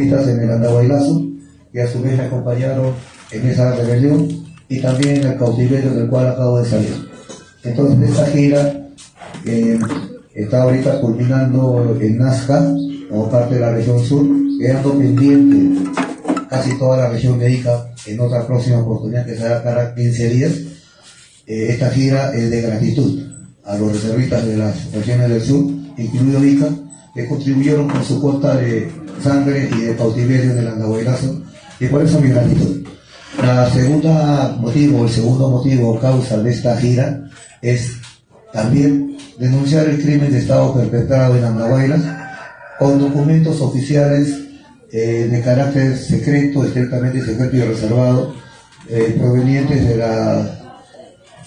en el Andahuaylazo, que a su vez me acompañaron en esa rebelión y también en el cautiverio del cual acabo de salir. Entonces esta gira está ahorita culminando en Nazca como parte de la región sur, quedando pendiente casi toda la región de Ica en otra próxima oportunidad que será cada 15 días. Esta gira es de gratitud a los reservistas de las regiones del sur, incluido Ica, que contribuyeron con su cuota de sangre y de cautiverio en el Andahuaylazo, y por eso mi gratitud. El segundo motivo o causa de esta gira es también denunciar el crimen de Estado perpetrado en Andahuaylas con documentos oficiales de carácter secreto, estrictamente secreto y reservado, provenientes de las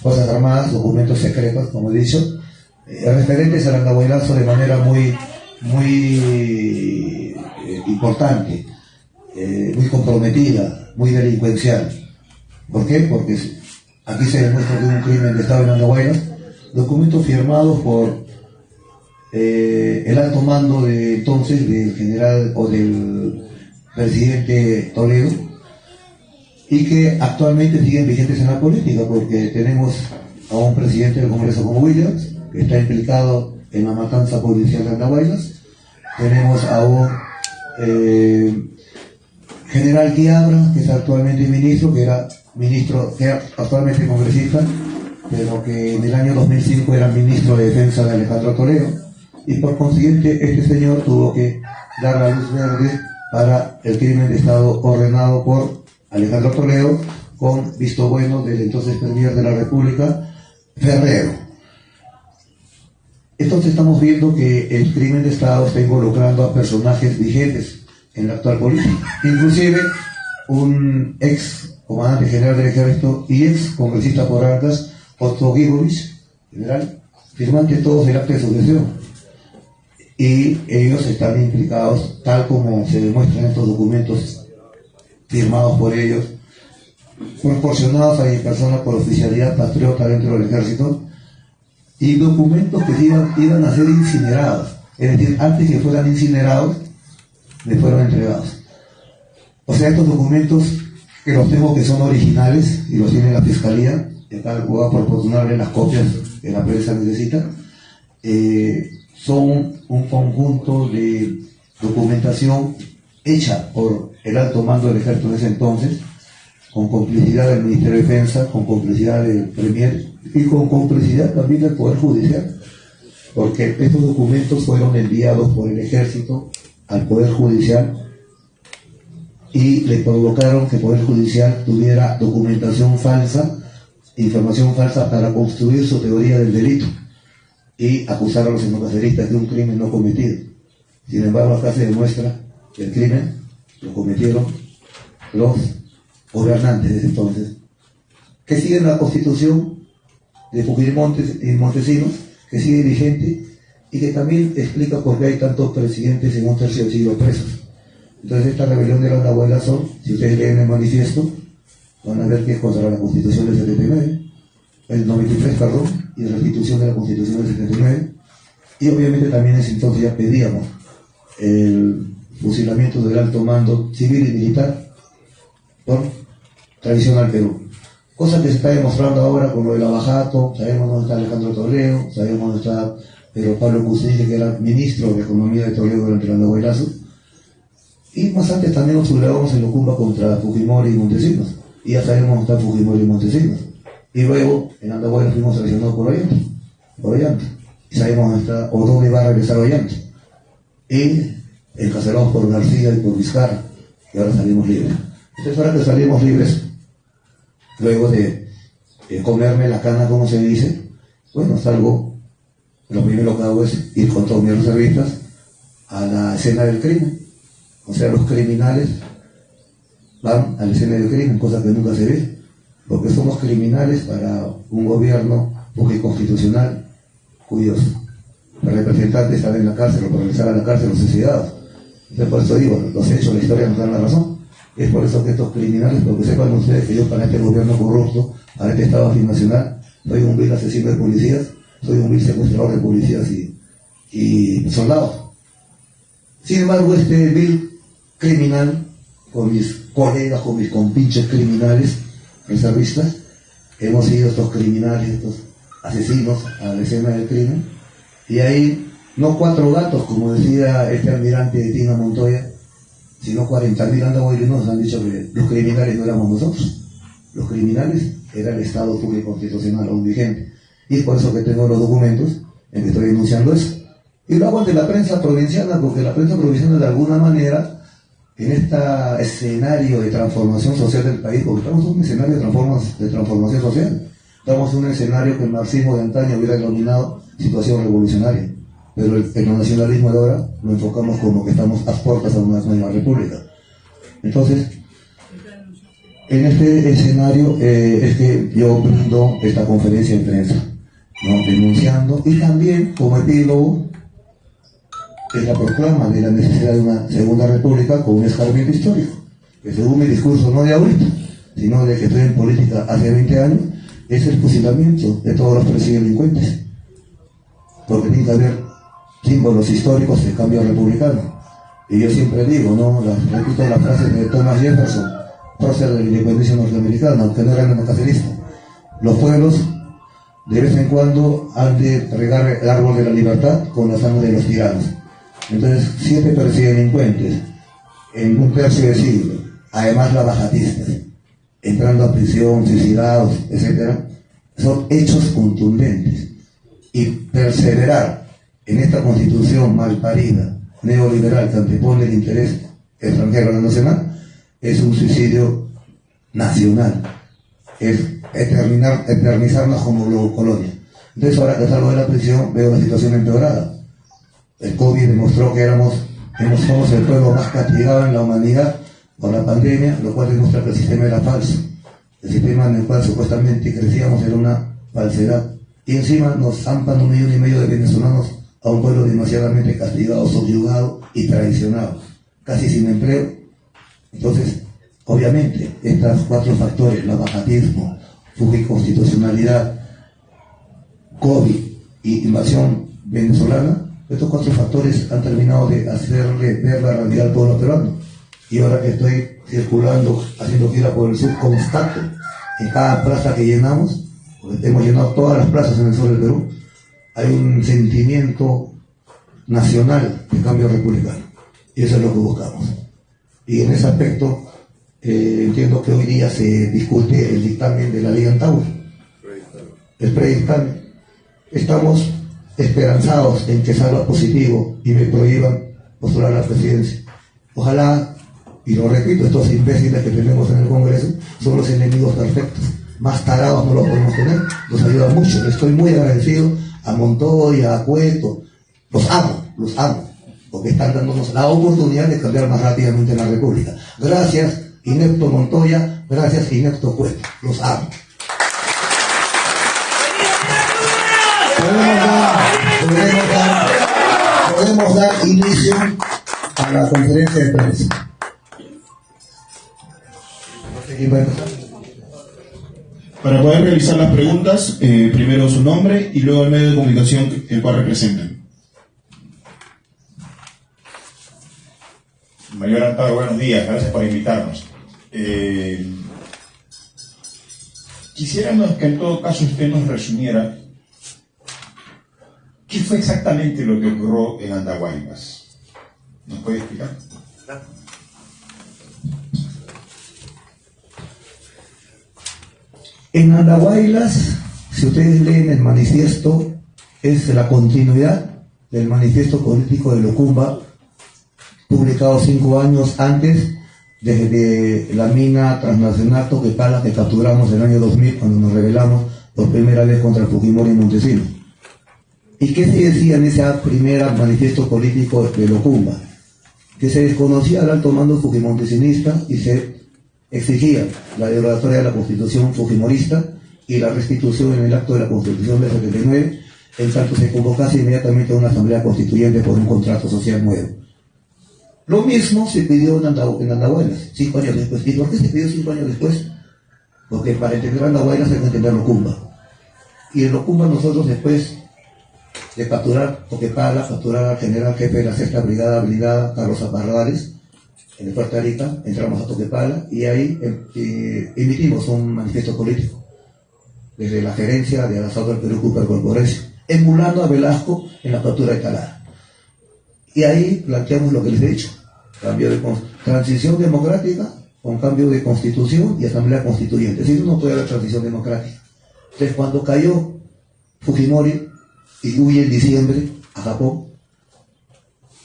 Fuerzas Armadas, documentos secretos, como he dicho, referentes al Andahuaylazo de manera muy importante, muy comprometida, muy delincuencial. ¿Por qué? Porque aquí se demuestra que hubo un crimen de Estado en Andahuaylas, documentos firmados por el alto mando de entonces, del general o del presidente Toledo, y que actualmente siguen vigentes en la política, porque tenemos a un presidente del Congreso como Williams, que está implicado en la matanza policial de Andahuaylas. Tenemos a un general Quiabra, que es actualmente ministro, que era actualmente congresista, pero que en el año 2005 era ministro de Defensa de Alejandro Toledo, y por consiguiente este señor tuvo que dar la luz verde para el crimen de Estado ordenado por Alejandro Toledo, con visto bueno del entonces premier de la República, Ferrero. Entonces estamos viendo que el crimen de Estado está involucrando a personajes vigentes en la actual política, inclusive un ex comandante general del ejército y ex congresista por Arcas, Otto Gibovich, general, firmante todos del acta de sucesión, y ellos están implicados, tal como se demuestran estos documentos firmados por ellos, proporcionados a mi persona por oficialidad patriota dentro del ejército, y documentos que iban a ser incinerados, es decir, antes que fueran incinerados, me fueron entregados. O sea, estos documentos, que los tengo que son originales y los tiene la Fiscalía, y acá voy a proporcionarle las copias que la prensa necesita, son un conjunto de documentación hecha por el alto mando del ejército en ese entonces, con complicidad del Ministerio de Defensa, con complicidad del Premier y con complicidad también del Poder Judicial, porque estos documentos fueron enviados por el ejército al Poder Judicial y le provocaron que el Poder Judicial tuviera documentación falsa, información falsa para construir su teoría del delito y acusar a los sinocaceristas de un crimen no cometido. Sin embargo, acá se demuestra que el crimen lo cometieron los gobernantes desde entonces, que siguen la Constitución de Fujimori y Montesinos, que sigue vigente y que también explica por qué hay tantos presidentes en un tercio del siglo presos. Entonces esta rebelión de la Andahuaylazo, si ustedes leen el manifiesto, van a ver que es contra la Constitución del 79, el 93, perdón, y la restitución de la Constitución del 79, y obviamente también en ese entonces ya pedíamos el fusilamiento del alto mando civil y militar por traición al Perú. Cosa que se está demostrando ahora con lo de la Bajato. Sabemos dónde está Alejandro Toledo, sabemos dónde está Pedro Pablo Kuczynski, que era ministro de Economía de Toledo durante el Andahuaylazo. Y más antes también nos sublevamos en Locumba contra Fujimori y Montesinos. Y ya sabemos dónde está Fujimori y Montesinos. Y luego en Andahuaylas fuimos seleccionados por Ollanta. Y sabemos dónde está, o dónde va a regresar Ollanta. Y encarcelados por García y por Vizcarra, y ahora salimos libres. Entonces ahora que salimos libres, luego de comerme la cana, como se dice, bueno, salgo, lo primero que hago es ir con todos mis reservistas a la escena del crimen. O sea, los criminales van a la escena del crimen, cosa que nunca se ve, porque somos criminales para un gobierno constitucional cuyos representantes están en la cárcel o por regresar a la cárcel los asesinados. Entonces por eso digo, los hechos, la historia nos dan la razón. Es por eso que estos criminales, porque sepan ustedes que yo para este gobierno corrupto, para este Estado afirmacional, soy un vil asesino de policías, soy un vil secuestrador de policías y soldados. Sin embargo, este vil criminal, con mis colegas, con mis compinches criminales, reservistas, hemos ido estos criminales, estos asesinos a la escena del crimen, y ahí no 4 gatos, como decía este almirante de Tina Montoya, sino 40.000 andahuaylinos nos han dicho que los criminales no éramos nosotros. Los criminales era el Estado público constitucional aún vigente. Y es por eso que tengo los documentos en que estoy denunciando eso. Y lo hago ante la prensa provinciana, porque la prensa provinciana de alguna manera, en este escenario de transformación social del país, porque estamos en un escenario de transformación social, estamos en un escenario que el marxismo de antaño hubiera denominado situación revolucionaria. Pero el nacionalismo de ahora lo enfocamos como que estamos a puertas a una nueva república. Entonces, en este escenario es que yo brindo esta conferencia de prensa, ¿no? Denunciando, y también como epílogo es la proclama de la necesidad de una segunda república con un escarmiento histórico, que según mi discurso no de ahorita, sino de que estoy en política hace 20 años, es el fusilamiento de todos los presidelincuentes, porque tiene que haber símbolos históricos de cambio republicano. Y yo siempre digo, ¿no? Repito las frases de Thomas Jefferson, prócer de la independencia norteamericana, aunque no era neocacerista: los pueblos de vez en cuando han de regar el árbol de la libertad con la sangre de los tiranos. Entonces, 7 presidelincuentes en un tercio de siglo, además lavajatistas, entrando a prisión, suicidados, etcétera, son hechos contundentes. Y perseverar en esta constitución malparida, neoliberal, que antepone el interés extranjero a la nacional, es un suicidio nacional, es eternizarnos como luego colonia. Entonces, ahora que salgo de la prisión, veo la situación empeorada. El COVID demostró que somos el pueblo más castigado en la humanidad por la pandemia, lo cual demuestra que el sistema era falso. El sistema en el cual supuestamente crecíamos era una falsedad. Y encima nos zampan 1,5 millones de venezolanos a un pueblo demasiadamente castigado, subyugado y traicionado, casi sin empleo. Entonces, obviamente, estos 4 factores, lavajatismo, fujiconstitucionalidad, COVID y invasión venezolana, estos 4 factores han terminado de hacerle ver la realidad al pueblo peruano. Y ahora que estoy circulando, haciendo gira por el sur, constato en cada plaza que llenamos, porque hemos llenado todas las plazas en el sur del Perú, hay un sentimiento nacional de cambio republicano, y eso es lo que buscamos. Y en ese aspecto entiendo que hoy día se discute el dictamen de la ley Antauro, el predictamen. Estamos esperanzados en que salga positivo y me prohíban postular a la presidencia. Ojalá, y lo repito, estos imbéciles que tenemos en el Congreso son los enemigos perfectos. Más tarados no los podemos tener, nos ayuda mucho. Estoy muy agradecido a Montoya, a Cueto, los amo, porque están dándonos la oportunidad de cambiar más rápidamente la República. Gracias, inepto Montoya, gracias, inepto Cueto, los amo. Podemos dar inicio a la conferencia de prensa. Para poder realizar las preguntas, primero su nombre y luego el medio de comunicación el cual representan. Mayor Antauro, buenos días, gracias por invitarnos. Quisiéramos que en todo caso usted nos resumiera qué fue exactamente lo que ocurrió en Andahuaylas. ¿Nos puede explicar? En Andahuaylas, si ustedes leen el manifiesto, es la continuidad del manifiesto político de Locumba, publicado 5 años antes, desde la mina transnacional Toquepala que capturamos en el año 2000, cuando nos rebelamos por primera vez contra Fujimori y Montesinos. ¿Y qué se decía en ese primer manifiesto político de Locumba? Que se desconocía el alto mando fujimontesинista y se exigía la derogatoria de la Constitución fujimorista y la restitución en el acto de la Constitución del 79, en tanto se convocase inmediatamente a una asamblea constituyente por un contrato social nuevo. Lo mismo se pidió en Andahuaylas, 5 años después. ¿Y por qué se pidió 5 años después? Porque para entender Andahuaylas hay que entender Locumba. Y en Locumba nosotros, después de capturar Toquepala, capturar al general jefe de la 6ª Brigada blindada, Carlos Zapardales, en el Puerto Arica, entramos a Toquepala y ahí emitimos un manifiesto político desde la gerencia de Asado del Perú Cooper Corporation, emulando a Velasco en la captura de Calada. Y ahí planteamos lo que les he dicho, cambio de transición democrática con cambio de constitución y asamblea constituyente. Si no puede haber transición democrática. Entonces, cuando cayó Fujimori y huye en diciembre a Japón,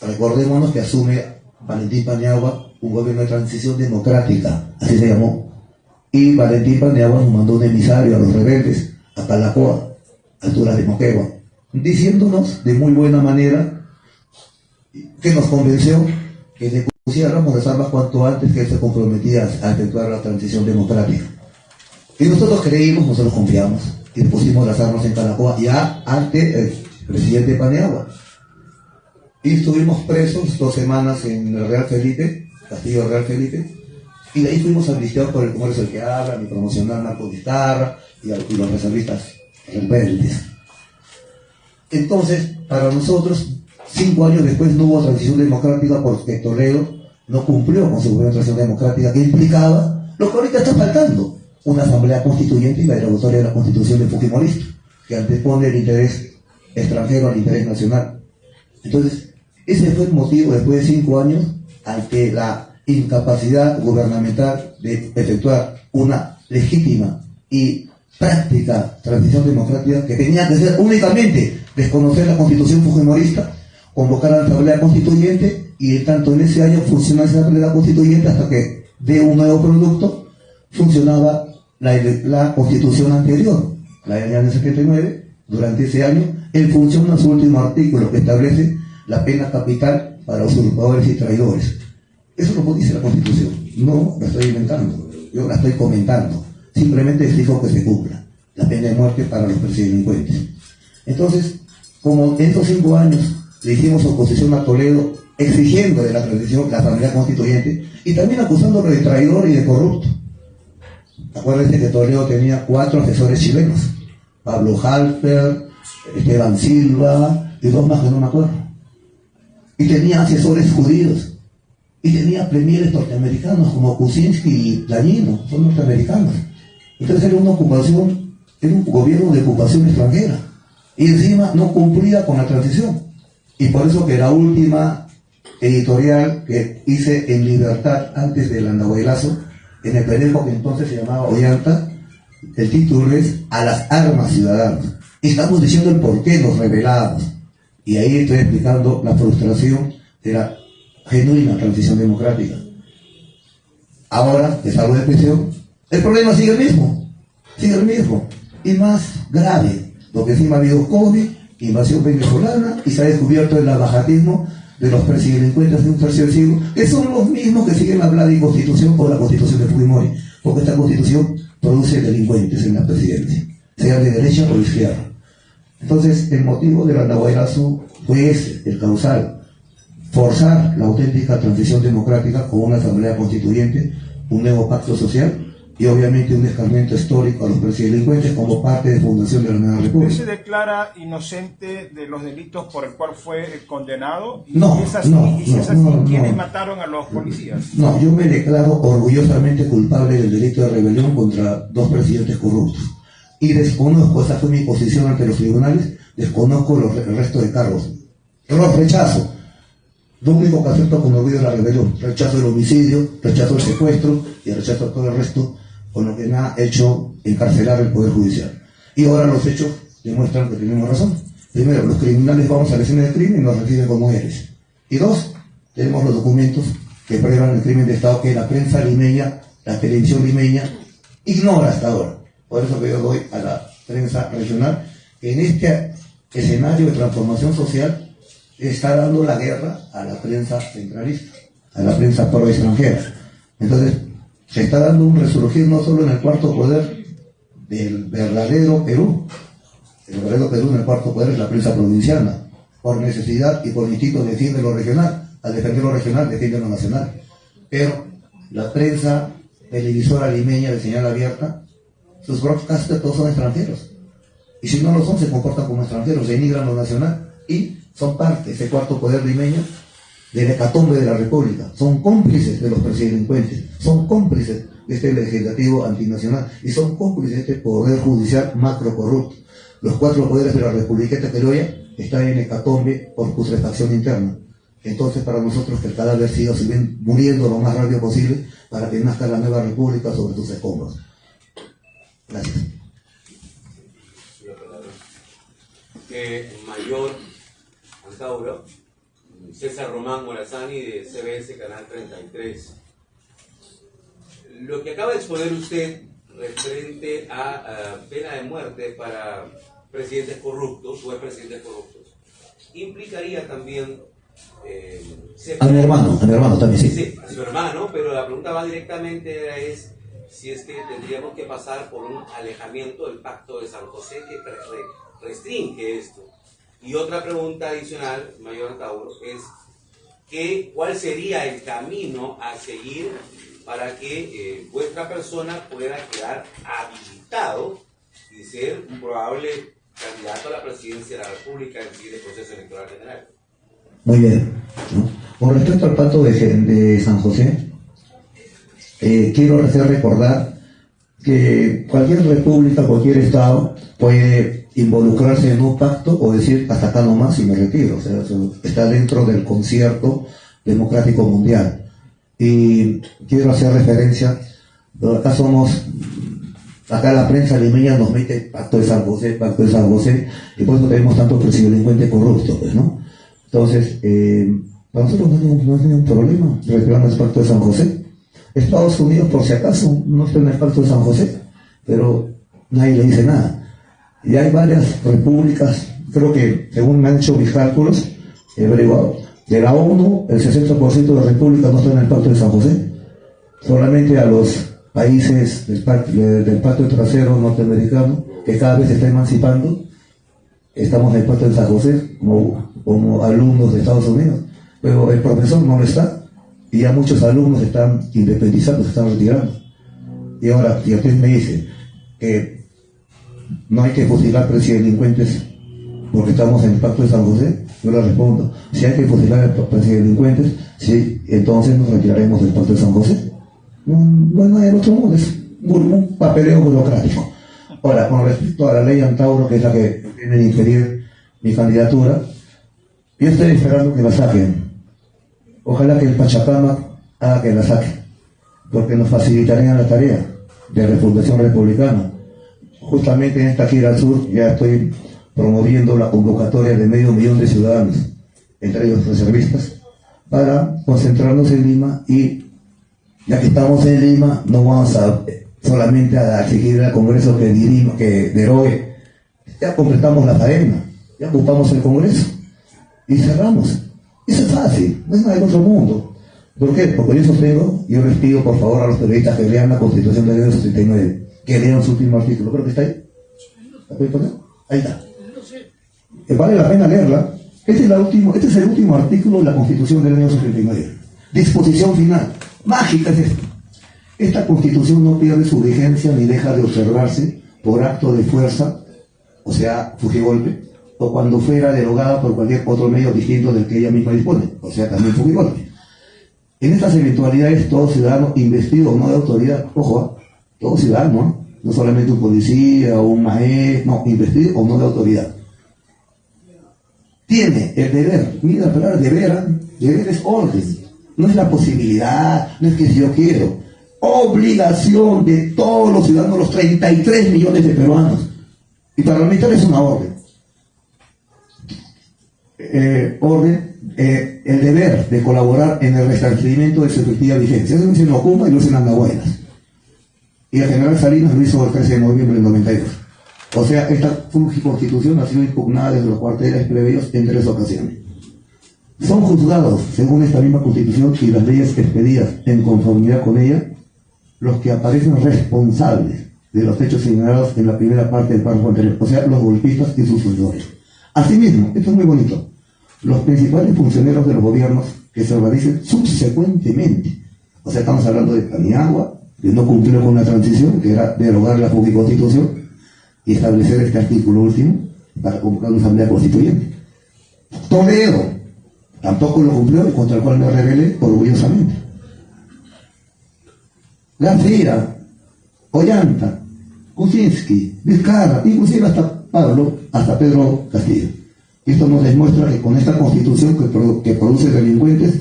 recordémonos que asume Valentín Paniagua un gobierno de transición democrática, así se llamó, y Valentín Paniagua nos mandó un emisario a los rebeldes, a Calacoa, altura de Moquegua, diciéndonos de muy buena manera que nos convenció que le pusiéramos las armas cuanto antes, que él se comprometía a efectuar la transición democrática. Y nosotros creímos, nosotros confiamos, y le pusimos las armas en Calacoa ya ante el presidente Paniagua. Y estuvimos presos 2 semanas en el Real Felipe, Castillo Real Felipe, y de ahí fuimos amnistiados por el comercio del que hablan y promocionar narcoguitarra y los reservistas rebeldes. Entonces, para nosotros, 5 años después no hubo transición democrática porque Toledo no cumplió con su gobierno de transición democrática, que implicaba lo que ahorita está faltando, una asamblea constituyente y la derogatoria de la constitución de Fujimorista, que antepone el interés extranjero al interés nacional. Entonces, ese fue el motivo, después de 5 años, ante la incapacidad gubernamental de efectuar una legítima y práctica transición democrática, que tenía que ser únicamente desconocer la constitución fujimorista, convocar a la asamblea constituyente y en tanto en ese año funcionó esa asamblea constituyente hasta que de un nuevo producto funcionaba la constitución anterior, la del año 79. Durante ese año en función a su último artículo que establece la pena capital para usurpadores y traidores. Eso lo dice la Constitución, no la estoy inventando, yo la estoy comentando, simplemente exijo que se cumpla la pena de muerte para los predelincuentes. Entonces, como en estos 5 años le hicimos oposición a Toledo, exigiendo de la transición la asamblea constituyente y también acusándolo de traidor y de corrupto. Acuérdense que Toledo tenía 4 asesores chilenos, Pablo Halper, Esteban Silva y 2 más que no me acuerdo. Y tenía asesores judíos. Y tenía premieres norteamericanos como Kuczynski y Dañino, son norteamericanos. Entonces era una ocupación, era un gobierno de ocupación extranjera. Y encima no cumplía con la transición. Y por eso que la última editorial que hice en Libertad antes del andahuaylazo, en el periódico que entonces se llamaba Ollanta, el título es A las armas ciudadanos. Y estamos diciendo el por qué nos rebelamos. Y ahí estoy explicando la frustración de la genuina transición democrática. Ahora que salgo de prisión, el problema sigue el mismo, y más grave, porque encima ha habido COVID, invasión venezolana, y se ha descubierto el abajatismo de los predelincuentes de un tercio del siglo, que son los mismos que siguen la Vladi Constitución o la Constitución de Fujimori, porque esta Constitución produce delincuentes en la presidencia, sean de derecha o de izquierda. Entonces, el motivo del andahuaylazo fue ese, el causal: forzar la auténtica transición democrática con una asamblea constituyente, un nuevo pacto social y obviamente un escarmiento histórico a los predelincuentes como parte de fundación de la nueva república. ¿Usted se declara inocente de los delitos por el cual fue condenado? No, ¿Quiénes mataron a los policías? No, yo me declaro orgullosamente culpable del delito de rebelión contra 2 presidentes corruptos. Y desconozco, esa fue mi posición ante los tribunales, desconozco el resto de cargos. Los rechazo. Lo único que acepto con orgullo es la rebelión. Rechazo el homicidio, rechazo el secuestro y rechazo todo el resto con lo que me ha hecho encarcelar el Poder Judicial. Y ahora los hechos demuestran que tenemos razón. Primero, los criminales vamos a la escena del crimen y nos reciben como héroes. Y 2, tenemos los documentos que prueban el crimen de Estado que la prensa limeña, la televisión limeña, ignora hasta ahora. Por eso que yo doy a la prensa regional que en este escenario de transformación social está dando la guerra a la prensa centralista, a la prensa pro extranjera. Entonces, se está dando un resurgir no solo en el cuarto poder del verdadero Perú. El verdadero Perú en el cuarto poder es la prensa provinciana. Por necesidad y por instinto defiende lo regional. Al defender lo regional, defiende lo nacional. Pero la prensa televisora limeña de señal abierta, sus broadcasters todos son extranjeros. Y si no lo son, se comportan como extranjeros, denigran lo nacional y son parte de ese cuarto poder limeño de la hecatombe de la República, son cómplices de los presidelincuentes, son cómplices de este legislativo antinacional y son cómplices de este poder judicial macrocorrupto. Los 4 poderes de la Republiqueta Criolla están en hecatombe por putrefacción interna. Entonces, para nosotros que el cadáver siga muriendo lo más rápido posible para que nazca la nueva república sobre sus escombros. Gracias. Mayor Antauro, César Román Morazani de CBS Canal 33. Lo que acaba de exponer usted referente a pena de muerte para presidentes corruptos o expresidentes corruptos implicaría también a mi hermano también, sí. Sí, a su hermano, pero la pregunta va directamente es si es que tendríamos que pasar por un alejamiento del Pacto de San José que restringe esto. Y otra pregunta adicional, mayor Antauro, es ¿cuál sería el camino a seguir para que vuestra persona pueda quedar habilitado y ser un probable candidato a la presidencia de la República en el siguiente proceso electoral general? Muy bien. Con respecto al pacto de San José, quiero hacer recordar que cualquier república, cualquier estado puede involucrarse en un pacto o decir hasta acá nomás y me retiro. O sea, está dentro del concierto democrático mundial. Y quiero hacer referencia, acá la prensa limeña nos mete pacto de San José, y por eso tenemos tantos presidelincuentes corruptos, pues, ¿no? Entonces, para nosotros no hay ningún problema reclamar el pacto de San José. Estados Unidos, por si acaso, no está en el pacto de San José, pero nadie le dice nada. Y hay varias repúblicas, creo que según me han hecho mis cálculos, he averiguado, de la ONU, el 60% de repúblicas no está en el pacto de San José. Solamente a los países del pacto de trasero norteamericano, que cada vez se está emancipando, estamos en el pacto de San José como alumnos de Estados Unidos, pero el profesor no lo está y ya muchos alumnos están independizando, se están retirando. Y ahora, si usted me dice que no hay que fusilar presidelincuentes porque estamos en el pacto de San José, yo le respondo, si hay que fusilar a presidelincuentes, sí, entonces nos retiraremos del pacto de San José. No hay otro modo, es un papeleo burocrático. Ahora, con respecto a la ley Antauro, que es la que tiene de impedir mi candidatura, yo estoy esperando que la saquen. Ojalá que el Pachacamac haga que la saquen, porque nos facilitaría la tarea de refundación republicana. Justamente en esta gira al sur ya estoy promoviendo la convocatoria de 500.000 de ciudadanos, entre ellos reservistas, para concentrarnos en Lima y, ya que estamos en Lima, no vamos a solamente a exigir al Congreso que derogue. Ya completamos la faena, ya ocupamos el Congreso y cerramos. Eso es fácil, no es nada del otro mundo. ¿Por qué? Porque yo les pido por favor a los periodistas que lean la Constitución del año 69, que lean su último artículo. Creo que está ahí. ¿La pueden poner? Ahí está. Vale la pena leerla. Este es el último artículo de la Constitución del año 69. Disposición final. Mágica es esto. Esta Constitución no pierde su vigencia ni deja de observarse por acto de fuerza, o sea, fugigolpe, o cuando fuera derogada por cualquier otro medio distinto del que ella misma dispone, o sea, también fugigolpe. En estas eventualidades, todo ciudadano investido o no de autoridad, ojo, todo ciudadano, no solamente un policía o un maestro, no, investido o no de autoridad, tiene el deber, mira la palabra deber es orden, no es la posibilidad, no es que si yo quiero, obligación de todos los ciudadanos, los 33 millones de peruanos, y para la mitad es una orden. El deber de colaborar en el restablecimiento de su efectiva vigencia. Eso lo dice en Ocuma y lo dice en Andahuaylas. Y el general Salinas lo hizo el 13 de noviembre del 92. O sea, esta constitución ha sido impugnada desde los cuarteles plebeyos en 3 ocasiones. Son juzgados, según esta misma constitución y las leyes expedidas en conformidad con ella, los que aparecen responsables de los hechos señalados en la primera parte del párrafo anterior, o sea, los golpistas y sus sucesores. Asimismo, esto es muy bonito, los principales funcionarios de los gobiernos que se organicen subsecuentemente, o sea, estamos hablando de Paniagua, que no cumplió con la transición, que era derogar la Constitución y establecer este artículo último para convocar una asamblea constituyente. Toledo, tampoco lo cumplió y contra el cual me rebelé orgullosamente. García, Ollanta, Kuczynski, Vizcarra, inclusive hasta Pedro Castillo. Esto nos demuestra que con esta constitución que produce delincuentes,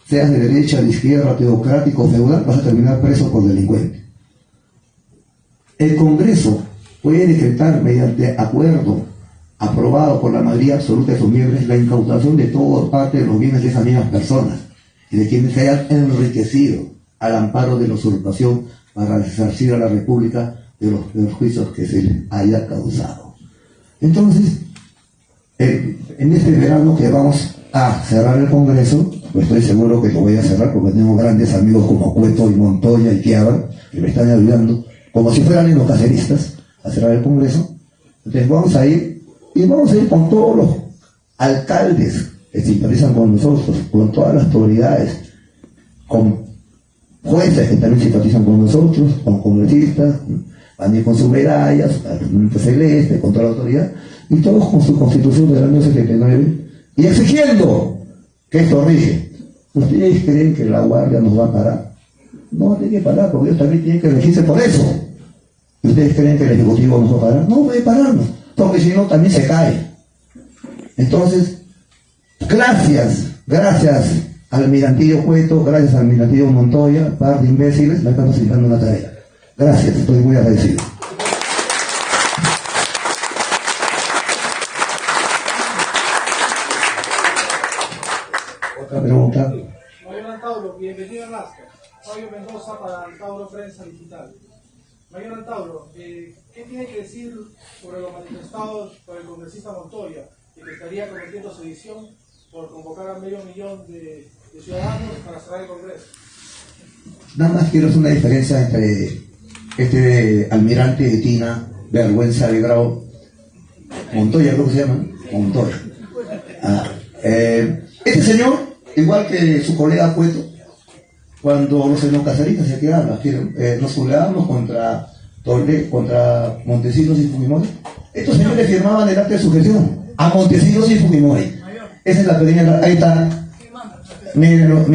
seas de derecha, de izquierda, teocrático, feudal, vas a terminar preso por delincuente. El Congreso puede decretar mediante acuerdo aprobado por la mayoría absoluta de sus miembros la incautación de toda parte de los bienes de esas mismas personas y de quienes se hayan enriquecido al amparo de la usurpación para resarcir a la República de los perjuicios que se les haya causado. Entonces, en este verano que vamos a cerrar el Congreso, pues estoy seguro que lo voy a cerrar porque tengo grandes amigos como Cueto y Montoya y Quiabra que me están ayudando, como si fueran los caceristas, a cerrar el Congreso. Entonces vamos a ir con todos los alcaldes que simpatizan con nosotros, con todas las autoridades, con jueces que también simpatizan con nosotros, con congresistas, van a ir con sus medallas, al celeste, con toda la autoridad, y todos con su constitución del año 79, y exigiendo que esto rige. ¿Ustedes creen que la Guardia nos va a parar? No tiene que parar, porque ellos también tienen que regirse por eso. ¿Y ustedes creen que el Ejecutivo nos va a parar? No puede pararnos, porque si no también se cae. Entonces, gracias al Almirantillo Cueto, gracias al Almirantillo Montoya, par de imbéciles, me están facilitando una tarea. Gracias, estoy muy agradecido. Otra pregunta. Mayor Antauro, bienvenido a Alaska. Fabio Mendoza para Antauro Prensa Digital. Mayor Antauro, ¿qué tiene que decir sobre lo manifestado por el congresista Montoya, que estaría cometiendo sedición por convocar a 500.000 de ciudadanos para cerrar el Congreso? Nada más quiero hacer una diferencia entre este almirante de Tina, vergüenza de grado, Montoya, ¿cómo se llama? Montoya. Este señor, igual que su colega Cueto, cuando los xenocaceristas se quedaban, nos sublevábamos contra Montesinos y Fujimori, estos señores firmaban el acta de sujeción a Montesinos y Fujimori. Esa es la pequeña, ahí está. Mírenlo,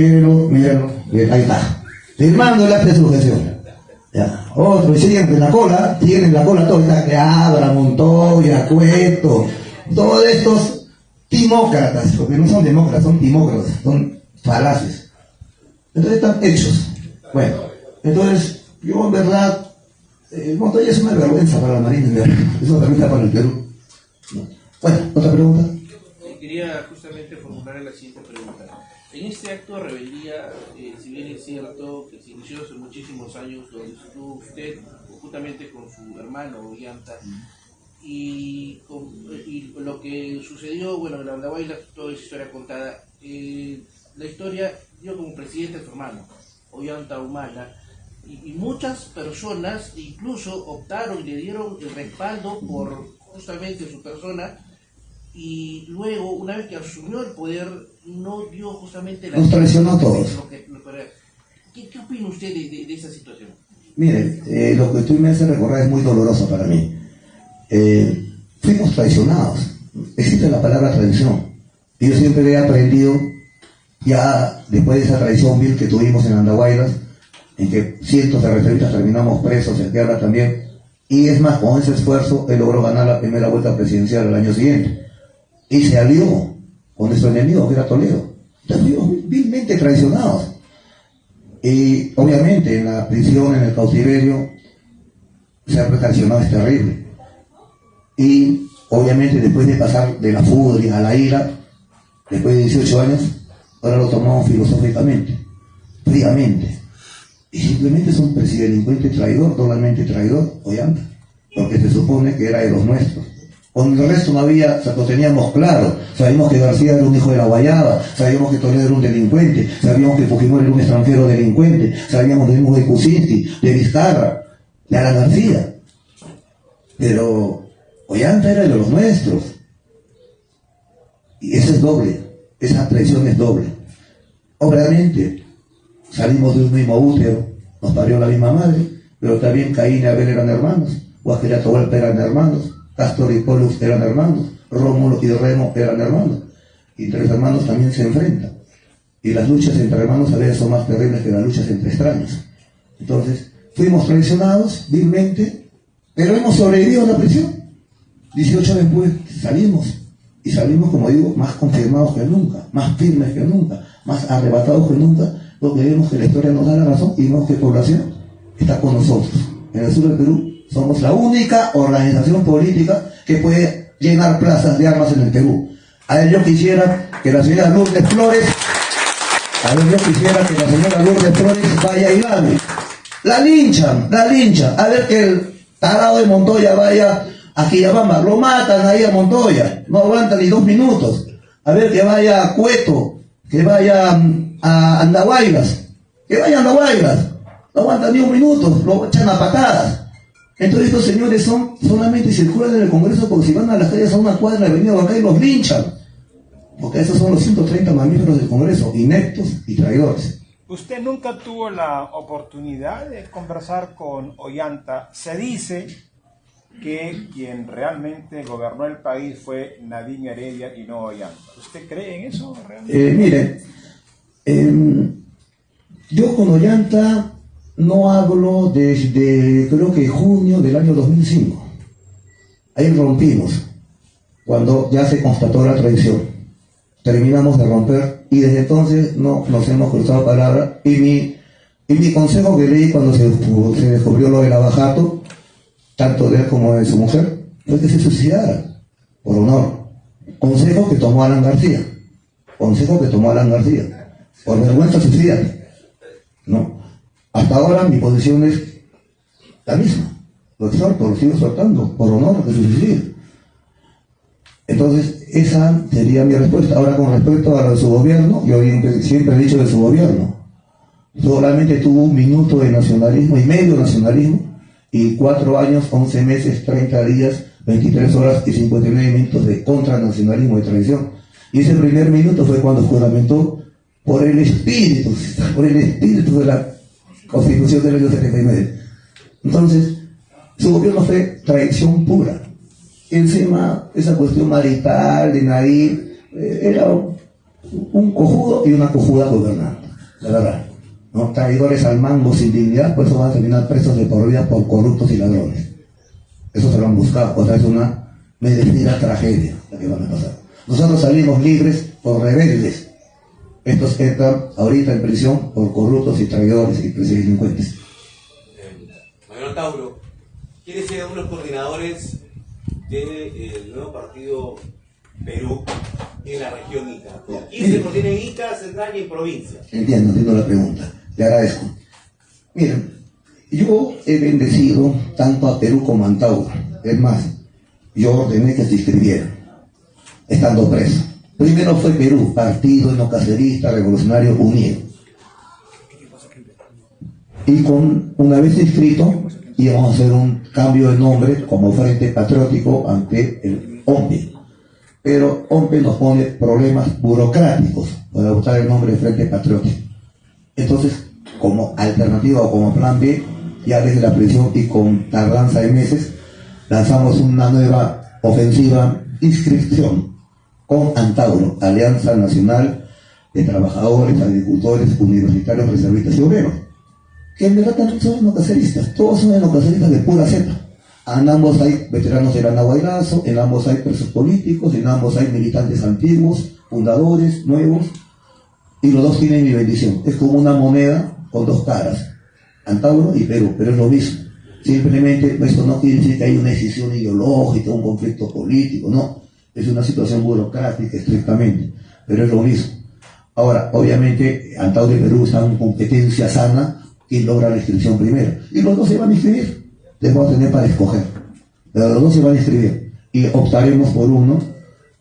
ahí está. Firmando el acta de sujeción. Ya. Otros siguen en la cola, tienen la cola toda, que Abra, Montoya, Cueto, todos estos timócratas, porque no son demócratas, son timócratas, son falaces. Entonces están hechos. Bueno, entonces yo en verdad, Montoya es una vergüenza para la Marina, es una vergüenza para el Perú. Bueno, otra pregunta. Quería justamente formular la siguiente pregunta. En este acto de rebeldía, si bien es cierto que se inició hace muchísimos años, donde estuvo usted justamente con su hermano Ollanta, y lo que sucedió, bueno, en la Andahuaylas, toda esa historia contada, la historia dio como presidente a su hermano, Ollanta Humala, y muchas personas incluso optaron y le dieron el respaldo por justamente su persona, y luego, una vez que asumió el poder, no dio justamente la... Nos traicionó a todos. ¿Qué opina usted de esa situación? Miren, lo que usted me hace recordar es muy doloroso para mí. Fuimos traicionados. Existe la palabra traición. Y yo siempre he aprendido, ya después de esa traición vil que tuvimos en Andahuaylas, en que cientos de referistas terminamos presos, en Guerra también, y es más, con ese esfuerzo él logró ganar la primera vuelta presidencial el año siguiente. Y se alió con nuestro enemigo, que era Toledo. Entonces fuimos vilmente traicionados. Y obviamente en la prisión, en el cautiverio, ser traicionado es terrible. Y obviamente después de pasar de la furia a la ira, después de 18 años, ahora lo tomamos filosóficamente, fríamente. Y simplemente es un delincuente traidor, totalmente traidor, Ollanta, porque se supone que era de los nuestros. Con el resto no había, lo teníamos claro. Sabíamos que García era un hijo de la Guayaba, sabíamos que Toledo era un delincuente, sabíamos que Fujimori era un extranjero delincuente, sabíamos de Kuczynski, de Vizcarra, de Alan García. Pero Ollanta era de los nuestros. Y eso es doble, esa traición es doble. Obviamente, salimos de un mismo útero, nos parió la misma madre, pero también Caín y Abel eran hermanos, Huáscar y Atahualpa eran hermanos, Castor y Pólux eran hermanos, Rómulo y Remo eran hermanos. y entre los hermanos también se enfrentan. Y las luchas entre hermanos a veces son más terribles que las luchas entre extraños. Entonces, fuimos traicionados vilmente, pero hemos sobrevivido a la prisión. 18 años después salimos, y salimos, como digo, más confirmados que nunca, más firmes que nunca, más arrebatados que nunca, porque vemos que la historia nos da la razón y vemos que la población está con nosotros. En el sur del Perú somos la única organización política que puede llenar plazas de armas en el Perú. A ver, yo quisiera que la señora Lourdes Flores vaya y gane. La linchan. A ver que el tarado de Montoya vaya a Quillabamba, lo matan ahí a Montoya, no aguanta ni 2 minutos. A ver que vaya a Cueto, que vaya a Andahuaylas, no aguanta ni 1 minuto, lo echan a patadas. Entonces estos señores solamente circulan en el Congreso porque si van a las calles a una cuadra de Avenida Huancay los linchan. Porque esos son los 130 mamíferos del Congreso, ineptos y traidores. Usted nunca tuvo la oportunidad de conversar con Ollanta. Se dice que quien realmente gobernó el país fue Nadine Heredia y no Ollanta. ¿Usted cree en eso realmente? Yo con Ollanta no hablo desde creo que junio del año 2005. Ahí rompimos, cuando ya se constató la traición. Terminamos de romper y desde entonces no nos hemos cruzado palabra. Y mi consejo que leí cuando se descubrió lo del abajato, tanto de él como de su mujer, fue que se suicidaran, por honor. Consejo que tomó Alan García. Por vergüenza suicídate. ¿No? Hasta ahora mi posición es la misma. Lo sigo exhortando, por honor que se suicide. Entonces, esa sería mi respuesta. Ahora, con respecto a lo de su gobierno, yo siempre he dicho de su gobierno, solamente tuvo 1 minuto de nacionalismo y medio nacionalismo, y 4 años, 11 meses, 30 días, 23 horas y 59 minutos de contranacionalismo y traición. Y ese primer minuto fue cuando juramentó por el espíritu de la Constitución del año 79. Entonces, su gobierno fue traición pura. Encima, esa cuestión marital de Nadine era un cojudo y una cojuda gobernante, la verdad. ¿No? Traidores al mango sin dignidad, por eso van a terminar presos de por vida por corruptos y ladrones. Eso se lo han buscado, o sea, es una merecida tragedia la que van a pasar. Nosotros salimos libres por rebeldes. Estos entran ahorita en prisión por corruptos y traidores y delincuentes. Mayor Tauro, ¿quiénes serán los coordinadores del nuevo partido Perú en la región Ica? ¿Quién se coordina en Ica, Central y en provincia? Entiendo la pregunta, le agradezco. Miren, yo he bendecido tanto a Perú como a Antauro. Es más, yo ordené que se inscribieran, estando preso. Primero fue Perú, Partido Enocacerista Revolucionario Unido. Y una vez inscrito, íbamos a hacer un cambio de nombre como Frente Patriótico ante el OMPE. Pero OMPE nos pone problemas burocráticos para adoptar el nombre de Frente Patriótico. Entonces, como alternativa o como plan B, ya desde la prisión y con tardanza de meses, lanzamos una nueva ofensiva inscripción con Antauro, Alianza Nacional de Trabajadores, Agricultores, Universitarios, Reservistas y Obreros, que en verdad también son enocaceristas, todos son enocaceristas de pura cepa. En ambos hay veteranos del Andahuaylazo, en ambos hay presos políticos, en ambos hay militantes antiguos, fundadores, nuevos, y los dos tienen mi bendición. Es como una moneda con 2 caras, Antauro y Perú, pero es lo mismo. Simplemente esto no quiere decir que hay una decisión ideológica, un conflicto político, no. Es una situación burocrática estrictamente, pero es lo mismo. Ahora, obviamente, Antauro y Perú están en competencia sana, quien logra la inscripción primero. Y los 2 se van a inscribir, les voy a tener para escoger. Pero los 2 se van a inscribir y optaremos por uno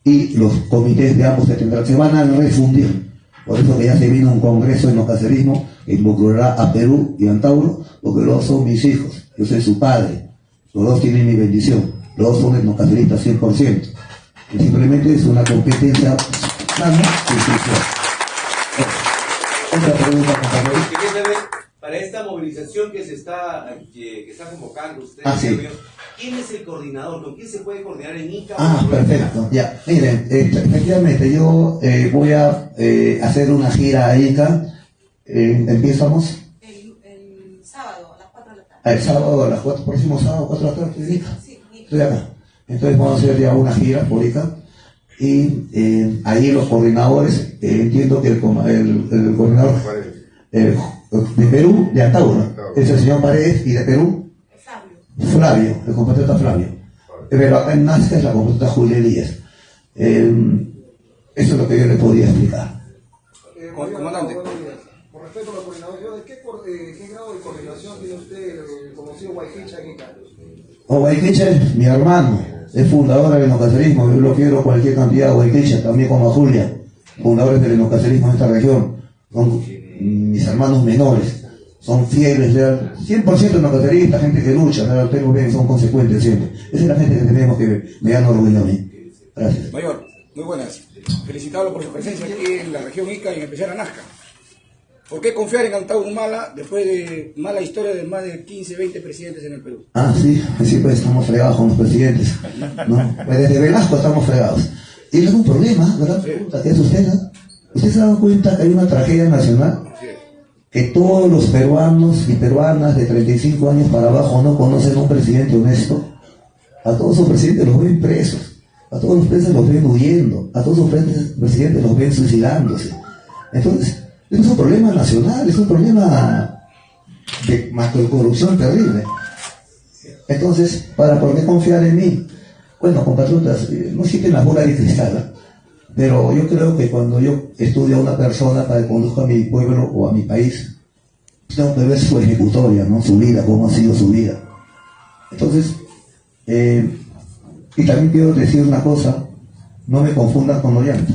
y los comités de ambos se van a refundir. Por eso que ya se vino un congreso de enocacerismo que involucrará a Perú y Antauro, porque los 2 son mis hijos, yo soy su padre, los 2 tienen mi bendición, los 2 son enocaceristas 100%. Y simplemente es una competencia sana y sincera. Otra pregunta, compañero. Quería saber, para esta movilización que está convocando usted, sí. ¿Quién es el coordinador? ¿Con quién se puede coordinar en Ica? Perfecto, ya. Miren, efectivamente, yo voy a hacer una gira a Ica. Empezamos el sábado a las 4 de la tarde. El sábado a las 4, próximo sábado, 4 de la tarde, estoy en Ica. Sí, Estoy acá. Entonces vamos a hacer ya una gira por Ica. Y ahí los coordinadores, entiendo que el coordinador de Perú, de Antauro, es el señor Paredes, y de Perú, Flavio, el compatriota Flavio. Pero acá en Nazca es la compatriota Julia Díaz. Eso es lo que yo le podría explicar. Comandante, con respecto a la coordinación, ¿qué grado de coordinación tiene usted el conocido Guayquicha aquí? Guayquicha es mi hermano, es fundador del enocacerismo. Yo lo quiero cualquier cantidad de Guayquicha, también como a Julia, fundadores del enocacerismo en esta región. Son mis hermanos menores, son fieles, 100% enocaceristas, gente que lucha, pero bien, son consecuentes siempre. Esa es la gente que tenemos que me dan orgullo a mí. Gracias. Mayor, muy buenas. Felicitarlo por su presencia aquí en la región Ica y en especial a Nazca. ¿Por qué confiar en Antauro Humala después de mala historia de más de 15, 20 presidentes en el Perú? Sí, pues estamos fregados con los presidentes, ¿no? Pues desde Velasco estamos fregados. Y es un problema, ¿verdad? Pregunta, ¿qué es usted? ¿Usted se ha dado cuenta que hay una tragedia nacional? Que todos los peruanos y peruanas de 35 años para abajo no conocen un presidente honesto. A todos los presidentes los ven presos, a todos los presidentes los ven huyendo, a todos los presidentes los ven suicidándose. Entonces, es un problema nacional, es un problema de macrocorrupción terrible. Entonces, ¿por qué confiar en mí? Bueno, compatriotas, no existe la bola de cristal, pero yo creo que cuando yo estudio a una persona para que conduzca a mi pueblo o a mi país, tengo que ver su ejecutoria, ¿no? Su vida, cómo ha sido su vida. Entonces, y también quiero decir una cosa, no me confundan con Ollanta.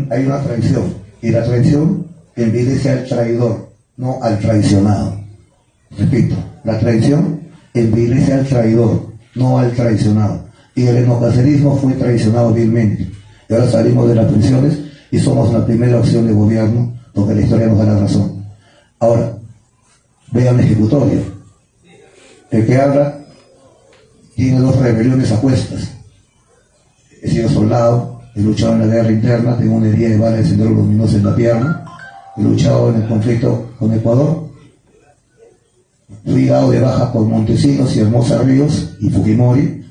Hay una traición. Y la traición envilece al traidor, no al traicionado. Repito, la traición envilece al traidor, no al traicionado. Y el enocacerismo fue traicionado vilmente. Y ahora salimos de las prisiones y somos la primera opción de gobierno, porque la historia nos da la razón. Ahora, vean la ejecutoria. El que habla tiene 2 rebeliones a cuestas. He sido soldado, he luchado en la guerra interna, tengo una herida de bala de sendero luminoso en la pierna, he luchado en el conflicto con Ecuador, fui dado de baja por Montesinos y Hermosa Ríos y Fujimori.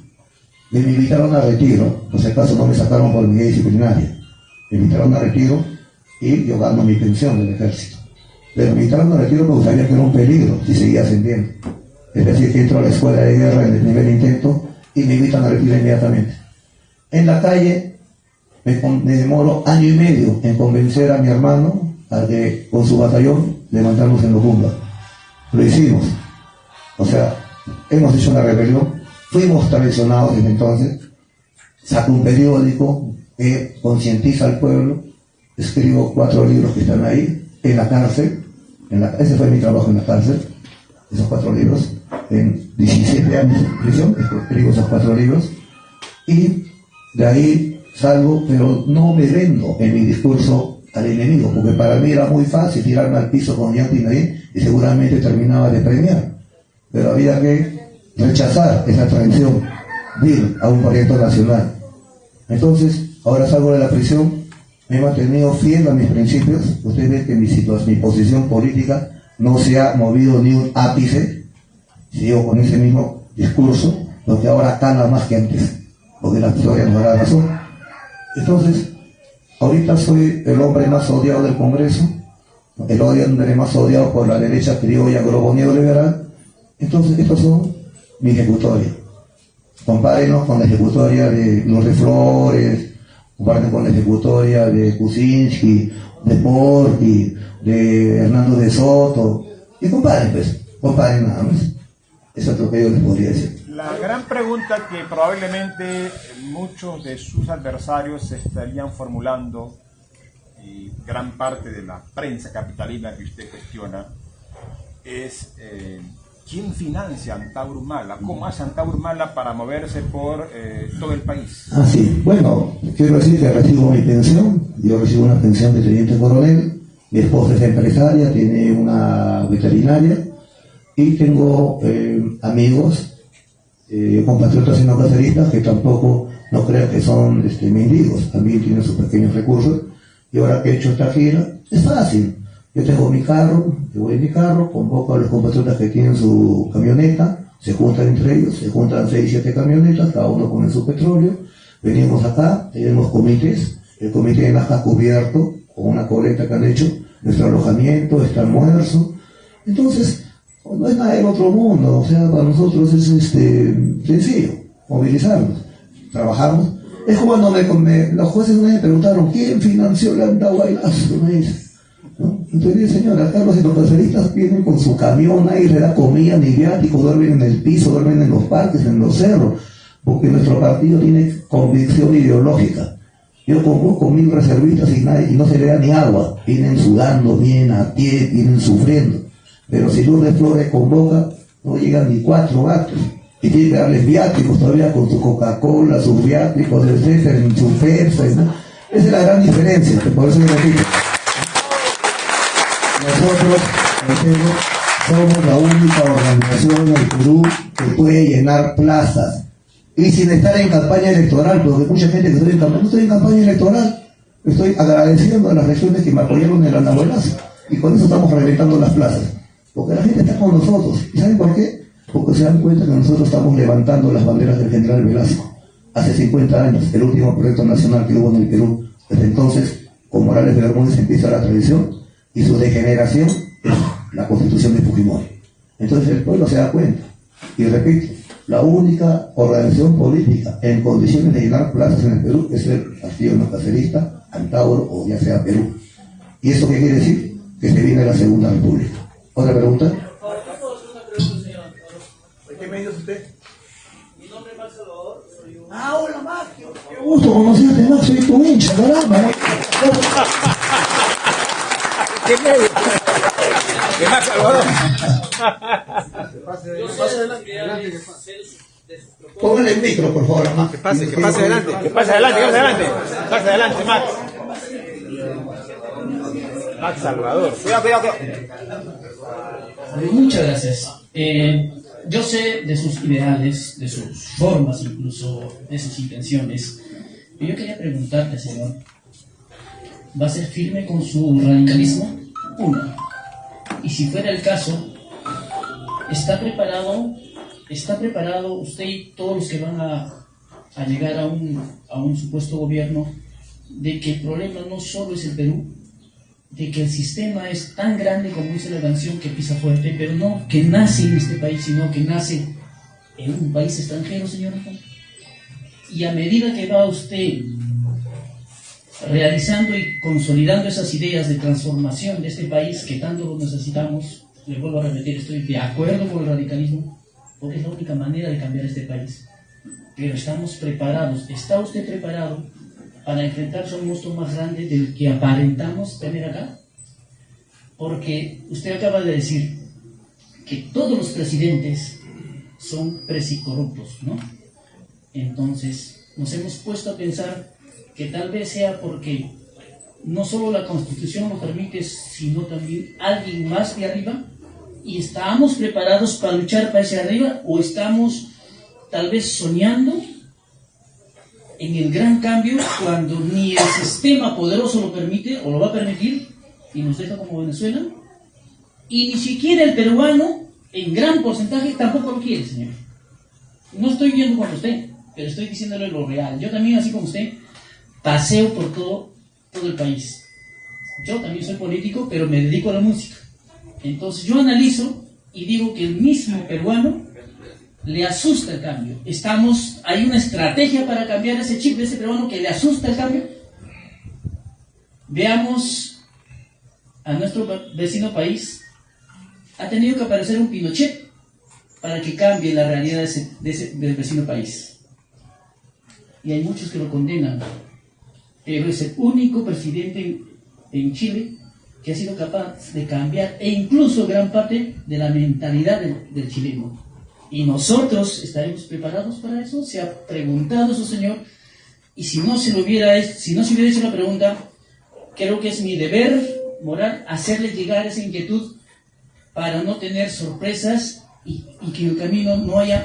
Me invitaron a retiro, por si acaso no me sacaron por mi disciplinaria. Me invitaron a retiro y yo gano mi pensión del ejército. Pero me invitaron a retiro porque sabía que era un peligro si seguía ascendiendo. Es decir, que entro a la escuela de guerra en el primer intento y me invitan a retiro inmediatamente. En la calle me demoro año y medio en convencer a mi hermano a que con su batallón levantarnos en Locumba. Lo hicimos. O sea, hemos hecho una rebelión, fuimos traicionados desde entonces. Saco un periódico que concientiza al pueblo, escribo 4 libros que están ahí, en la cárcel, ese fue mi trabajo en la cárcel, esos 4 libros, en 17 años de prisión, escribo esos 4 libros, y de ahí salgo, pero no me vendo en mi discurso al enemigo, porque para mí era muy fácil tirarme al piso con Ollanta y Nadine y seguramente terminaba de premiar. Pero había que rechazar esa traición vil a un proyecto nacional. Entonces, ahora salgo de la prisión, me he mantenido fiel a mis principios. Ustedes ven que mi posición política no se ha movido ni un ápice, sigo con ese mismo discurso, lo que ahora cala más que antes, porque la historia nos da la razón. Entonces, ahorita soy el hombre más odiado del Congreso, el hombre más odiado por la derecha criolla, globo neoliberal. Entonces, estos son mi ejecutoria. Compárenos con la ejecutoria de Lourdes Flores, comparen con la ejecutoria de Kuczynski, de Porti, de Hernando de Soto, y comparen nada más. Eso es lo que yo les podría decir. La gran pregunta que probablemente muchos de sus adversarios se estarían formulando, y gran parte de la prensa capitalina que usted gestiona, es ¿quién financia Antauro Humala? ¿Cómo hace Antauro Humala para moverse por todo el país? Sí, bueno, quiero decir que recibo mi pensión. Yo recibo una pensión de teniente coronel, Mi esposa es empresaria, tiene una veterinaria, y tengo amigos, compatriotas y no caceristas, que tampoco no crean que son mendigos, también tienen sus pequeños recursos. Y ahora que he hecho esta gira, es fácil. Yo tengo mi carro, yo voy en mi carro, convoco a los compatriotas que tienen su camioneta, se juntan entre ellos, se juntan 6, 7 camionetas, cada uno pone su petróleo, venimos acá, tenemos comités, el comité de Nazca cubierto, con una colecta que han hecho, nuestro alojamiento, está almuerzo. Entonces, no es nada del otro mundo, o sea, para nosotros es sencillo, movilizarnos, trabajamos. Es como cuando los jueces me preguntaron, ¿quién financió el Andahuaylazo? Me dice, ¿no? Entonces dice, señor, acá los sindicalistas vienen con su camión, ahí le da comida, ni viáticos, duermen en el piso, duermen en los parques, en los cerros, porque nuestro partido tiene convicción ideológica. Yo convoco 1000 reservistas y no se le da ni agua, vienen sudando, vienen a pie, vienen sufriendo. Pero si Lourdes Flores convoca, no llegan ni 4 actos. Y tiene que darles viáticos todavía con su Coca-Cola, sus viáticos, etcétera, en su Pepsi, ¿no? Esa es la gran diferencia, que por eso yo repito. Nosotros somos la única organización en el Perú que puede llenar plazas. Y sin estar en campaña electoral, porque mucha gente que estoy en campaña, no estoy en campaña electoral, estoy agradeciendo a las regiones que me apoyaron en el Andahuaylazo. Y con eso estamos reventando las plazas. Porque la gente está con nosotros. ¿Y saben por qué? Porque se dan cuenta que nosotros estamos levantando las banderas del general Velasco. Hace 50 años, el último proyecto nacional que hubo en el Perú. Desde entonces, con Morales de Bermúdez empieza la tradición y su degeneración es la constitución de Fujimori. Entonces el pueblo se da cuenta. Y repito, la única organización política en condiciones de llenar plazas en el Perú es el partido no cacerista, Antauro o ya sea Perú. ¿Y eso qué quiere decir? Que se viene la Segunda República. ¿Otra pregunta? ¿De qué medio es usted? Mi nombre es Max Salvador. Ah, hola Max. Qué gusto conocerte, Max, soy tu hincha, caramba. ¿Qué medio? ¿Qué Max Salvador? Yo soy de las ideales de sus propuestas. Póngale el micro, por favor, Max. Que pase adelante. Que pase adelante, Max. Max Salvador. Cuidado. Muchas gracias. Yo sé de sus ideales, de sus formas, incluso de sus intenciones. Y yo quería preguntarle, señor, ¿va a ser firme con su radicalismo? Uno. Y si fuera el caso, ¿está preparado usted y todos los que van a llegar a un supuesto gobierno de que el problema no solo es el Perú, de que el sistema es tan grande como dice la canción que pisa fuerte, pero no que nace en este país, sino que nace en un país extranjero, señor? Y a medida que va usted realizando y consolidando esas ideas de transformación de este país que tanto lo necesitamos, le vuelvo a repetir, estoy de acuerdo con el radicalismo, porque es la única manera de cambiar este país. Pero estamos preparados, ¿está usted preparado para enfrentarse a un monstruo más grande del que aparentamos tener acá? Porque usted acaba de decir que todos los presidentes son presicorruptos, ¿no? Entonces, nos hemos puesto a pensar que tal vez sea porque no solo la Constitución lo permite, sino también alguien más de arriba, y estamos preparados para luchar para ese arriba, o estamos tal vez soñando en el gran cambio cuando ni el sistema poderoso lo permite o lo va a permitir y nos deja como Venezuela, y ni siquiera el peruano en gran porcentaje tampoco lo quiere, señor. No estoy viendo con usted, pero estoy diciéndole lo real. Yo también, así como usted, paseo por todo el país. Yo también soy político, pero me dedico a la música. Entonces yo analizo y digo que el mismo peruano le asusta el cambio. Hay una estrategia para cambiar ese chip de ese peruano que le asusta el cambio. Veamos a nuestro vecino país. Ha tenido que aparecer un Pinochet para que cambie la realidad del vecino país. Y hay muchos que lo condenan. Pero es el único presidente en Chile que ha sido capaz de cambiar e incluso gran parte de la mentalidad del chileno. Y nosotros estaremos preparados para eso. Se ha preguntado eso, señor, y si no se hubiera hecho la pregunta, creo que es mi deber moral, hacerle llegar esa inquietud para no tener sorpresas y que en el camino no haya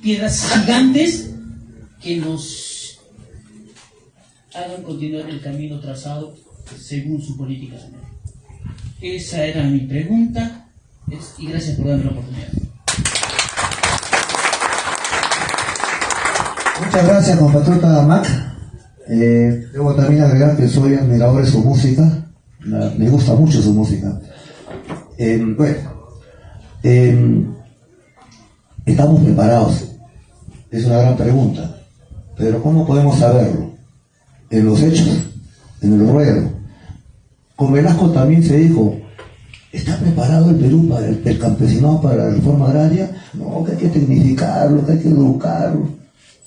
piedras gigantes que nos hagan continuar el camino trazado según su política. Esa era mi pregunta y gracias por darme la oportunidad. Muchas gracias, compatriota Mac. Debo también agregar que soy admirador de su música. Me gusta mucho su música. ¿Estamos preparados? Es una gran pregunta. Pero ¿cómo podemos saberlo? En los hechos, en el ruedo. Con Velasco también se dijo, ¿está preparado el Perú para el campesinado para la reforma agraria? No, que hay que tecnificarlo, que hay que educarlo.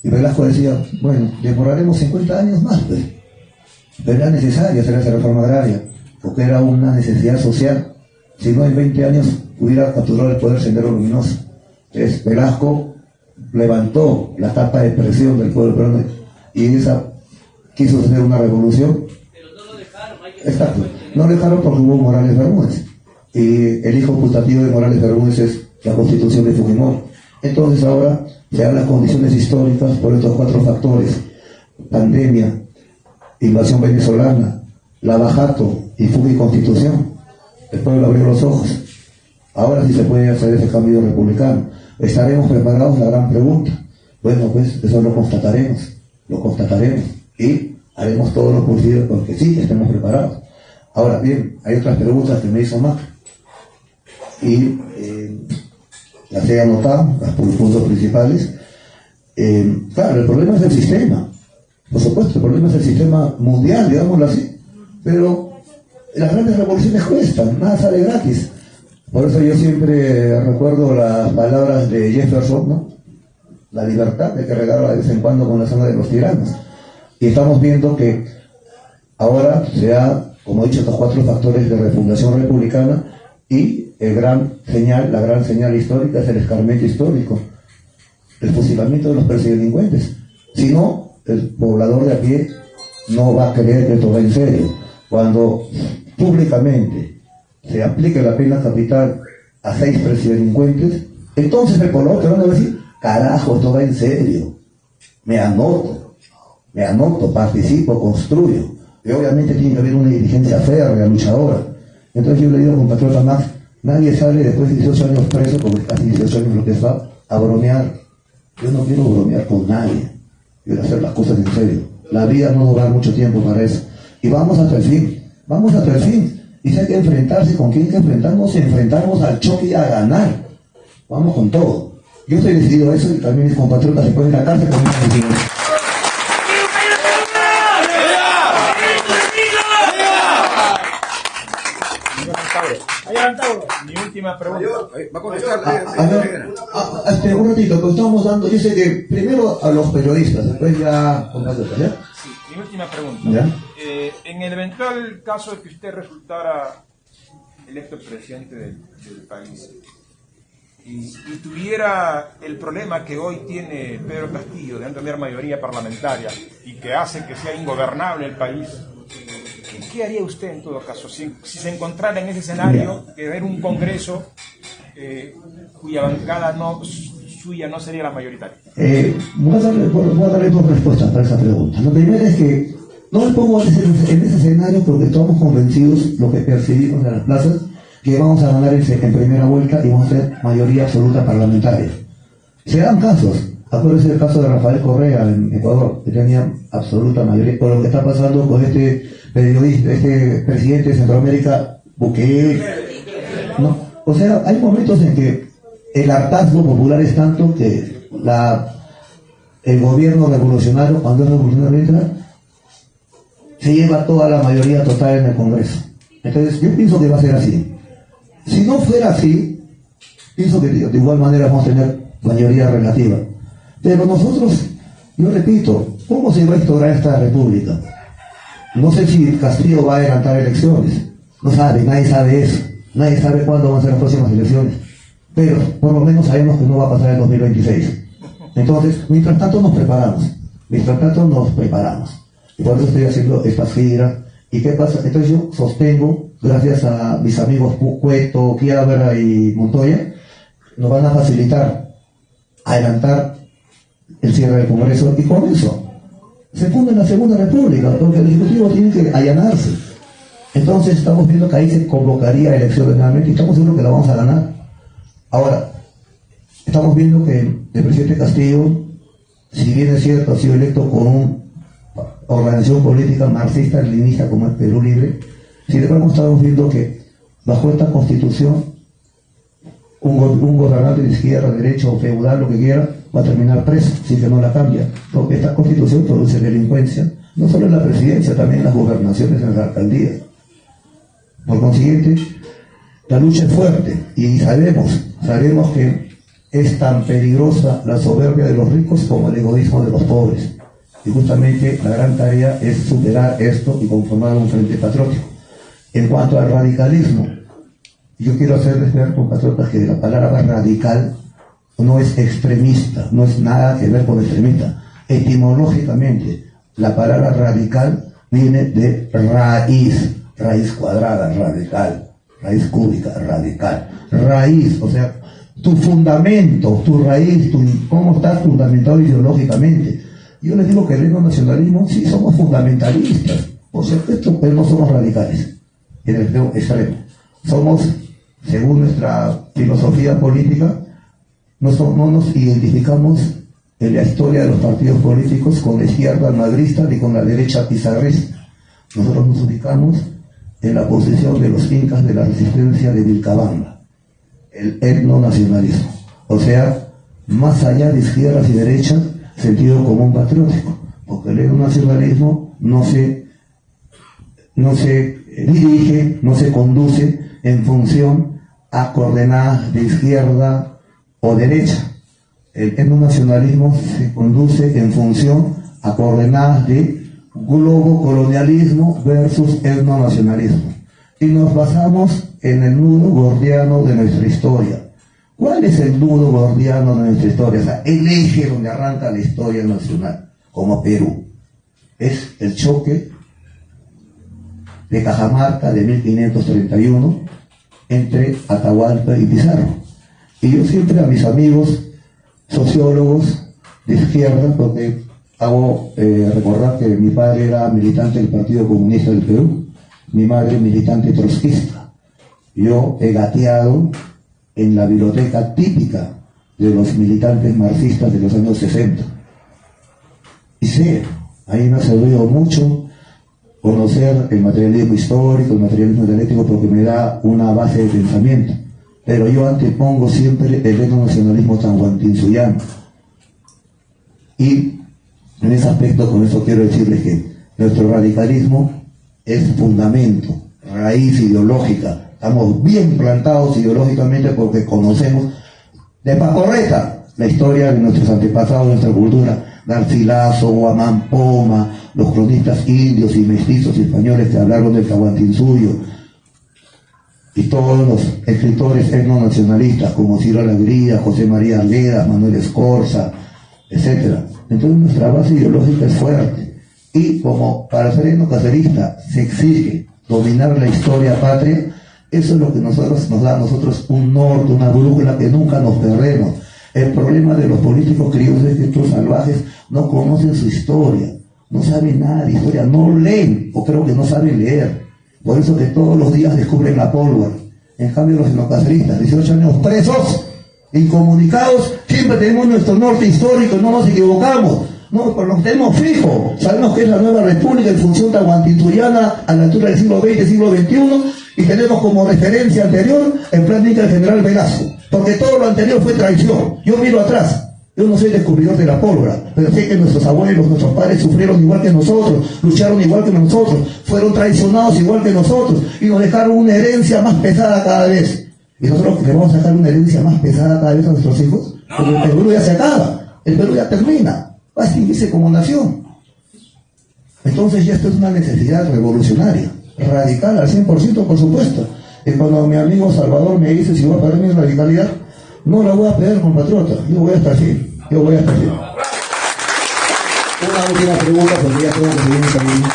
Y Velasco decía, bueno, demoraremos 50 años más, pues. Pero era necesario hacer esa reforma agraria, porque era una necesidad social. Si no, en 20 años hubiera capturado el poder Sendero Luminoso. Entonces, Velasco levantó la tapa de presión del pueblo peruano y esa quiso hacer una revolución. Pero no lo dejaron. Exacto. No lo dejaron porque hubo Morales Bermúdez. Y el hijo putativo de Morales Bermúdez es la Constitución de Fujimori. Entonces ahora se dan las condiciones históricas por estos 4 factores: pandemia, invasión venezolana, lavajato y fuga y constitución. El pueblo abrió los ojos. Ahora sí se puede hacer ese cambio republicano. ¿Estaremos preparados? La gran pregunta. Bueno, pues eso lo constataremos y haremos todo lo posible porque sí estemos preparados. Ahora bien, hay otras preguntas que me hizo Mac y las he anotado, las puntos principales. Claro, el problema es el sistema, por supuesto, el problema es el sistema mundial, digámoslo así, pero las grandes revoluciones cuestan, nada sale gratis. Por eso yo siempre recuerdo las palabras de Jefferson, ¿no? La libertad hay que regalarla de vez en cuando con la zona de los tiranos. Y estamos viendo que ahora se da, como he dicho, estos 4 factores de refundación republicana y la gran señal histórica es el escarmiento histórico, el fusilamiento de los perseguidores. Si no, el poblador de a pie no va a creer que esto va en serio. Cuando públicamente se aplique la pena capital a 6 presidelincuentes, entonces el poblador te va a decir, carajo, esto va en serio. Me anoto, participo, construyo. Y obviamente tiene que haber una dirigencia férrea, luchadora. Entonces yo le digo a compatriota Max, nadie sale después de 18 años preso, porque casi 18 años lo que está, a bromear. Yo no quiero bromear con nadie. Quiero hacer las cosas en serio. La vida no va a dar mucho tiempo para eso. Y vamos hasta el fin. Y si hay que enfrentarse, ¿con quién hay que enfrentarnos? Enfrentarnos al choque y a ganar. Vamos con todo. Yo estoy decidido a eso y también mis compatriotas se pueden ir a la cárcel con mis decisiones. Mi última pregunta. Va a contestar. Un ratito, pues estamos dando, yo sé que primero a los periodistas, después ya compatriotas, ¿ya? Sí, mi última pregunta. ¿Ya? En el eventual caso de que usted resultara electo presidente del país y tuviera el problema que hoy tiene Pedro Castillo de no tener mayoría parlamentaria y que hace que sea ingobernable el país, ¿qué haría usted en todo caso? Si se encontrara en ese escenario de ver un Congreso cuya bancada suya no sería la mayoritaria. Voy a darle 2 respuestas para esa pregunta. La primera es que no me pongo en ese escenario porque estamos convencidos, lo que percibimos en las plazas, que vamos a ganar en primera vuelta y vamos a ser mayoría absoluta parlamentaria. Se dan casos. Acuérdense del caso de Rafael Correa en Ecuador, que tenía absoluta mayoría, por lo que está pasando con este periodista, este presidente de Centroamérica, Bukele, ¿no? O sea, hay momentos en que el hartazgo popular es tanto que el gobierno revolucionario, cuando es revolucionario, se lleva toda la mayoría total en el Congreso. Entonces, yo pienso que va a ser así. Si no fuera así, pienso que de igual manera vamos a tener mayoría relativa. Pero nosotros, yo repito, ¿cómo se va a instaurar esta república? No sé si Castillo va a adelantar elecciones. No sabe, nadie sabe eso. Nadie sabe cuándo van a ser las próximas elecciones. Pero por lo menos sabemos que no va a pasar en 2026. Entonces, mientras tanto nos preparamos. Y por eso estoy haciendo esta gira. ¿Y qué pasa? Entonces yo sostengo gracias a mis amigos Cueto, Quiabra y Montoya, nos van a facilitar, adelantar el cierre del Congreso, y con eso se funda la Segunda República, porque el Ejecutivo tiene que allanarse. Entonces estamos viendo que ahí se convocaría elecciones nuevamente y estamos seguros que la vamos a ganar. Ahora, estamos viendo que el presidente Castillo, si bien es cierto, ha sido electo con una organización política marxista-leninista como es Perú Libre, sin embargo estamos viendo que bajo esta constitución un gobernante de izquierda, derecha o feudal, lo que quiera, va a terminar preso si que no la cambia, porque esta constitución produce delincuencia, no solo en la presidencia, también en las gobernaciones, en las alcaldías. Por consiguiente, la lucha es fuerte y sabemos que es tan peligrosa la soberbia de los ricos como el egoísmo de los pobres. Y justamente la gran tarea es superar esto y conformar un frente patriótico. En cuanto al radicalismo, yo quiero hacerles ver, compatriotas, que la palabra radical no es extremista, no es nada que ver con extremista. Etimológicamente, la palabra radical viene de raíz, raíz cuadrada, radical, raíz cúbica, radical, raíz, o sea, tu fundamento, tu raíz, cómo estás fundamentado ideológicamente. Yo les digo que el nacionalismo, sí somos fundamentalistas, por supuesto, pero no somos radicales, en el extremo. Somos, según nuestra filosofía política, no nos identificamos en la historia de los partidos políticos con la izquierda madrista ni con la derecha pizarrista. Nosotros nos ubicamos en la posición de los incas de la resistencia de Vilcabamba, el etnonacionalismo. O sea, más allá de izquierdas y derechas, sentido común patriótico, porque el etnonacionalismo no se dirige, no se conduce en función a coordenadas de izquierda o derecha. El etnonacionalismo se conduce en función a coordenadas de globo-colonialismo versus etnonacionalismo. Y nos basamos en el nudo gordiano de nuestra historia. ¿Cuál es el nudo gordiano de nuestra historia? O sea, el eje donde arranca la historia nacional, como Perú. Es el choque de Cajamarca de 1531 entre Atahualpa y Pizarro. Y yo siempre a mis amigos sociólogos de izquierda, porque hago recordar que mi padre era militante del Partido Comunista del Perú, mi madre militante trotskista. Yo he gateado en la biblioteca típica de los militantes marxistas de los años 60. Y sé, ahí me ha servido mucho conocer el materialismo histórico, el materialismo dialéctico, porque me da una base de pensamiento. Pero yo antepongo siempre el etnonacionalismo tanhuantinsuyano. Y en ese aspecto, con eso quiero decirles que nuestro radicalismo es fundamento, raíz ideológica. Estamos bien plantados ideológicamente porque conocemos de pacorreta la historia de nuestros antepasados, nuestra cultura. Garcilaso, Guamán Poma, los cronistas indios y mestizos españoles que hablaron del Tahuantinsuyo, y todos los escritores etnonacionalistas como Ciro Alegría, José María Arledas, Manuel Escorza, etc. Entonces nuestra base ideológica es fuerte, y como para ser etnocacerista se exige dominar la historia patria, eso es lo que nos da a nosotros un norte, una brújula que nunca nos perdemos. El problema de los políticos criollos es que estos salvajes no conocen su historia, no saben nada de historia, no leen, o creo que no saben leer. Por eso que todos los días descubren la pólvora. En cambio los etnocaceristas, 18 años presos, incomunicados, siempre tenemos nuestro norte histórico, no nos equivocamos. No, pero nos tenemos fijo. Sabemos que es la nueva república en función tahuantintuyana a la altura del siglo XX, siglo XXI, y tenemos como referencia anterior el plan del general Velasco, porque todo lo anterior fue traición. Yo miro atrás, yo no soy descubridor de la pólvora, pero sé que nuestros abuelos, nuestros padres sufrieron igual que nosotros, lucharon igual que nosotros, fueron traicionados igual que nosotros, y nos dejaron una herencia más pesada cada vez. ¿Y nosotros le vamos a dejar una herencia más pesada cada vez a nuestros hijos? Porque el Perú ya se acaba, el Perú ya termina, va a extinguirse como nación. Entonces ya esto es una necesidad revolucionaria, radical al 100%, por supuesto. Y cuando mi amigo Salvador me dice si voy a perder mi radicalidad, no la voy a perder, compatriota, yo voy a estar así, yo voy a estar así. Una última pregunta, porque ya tengo que seguir saliendo.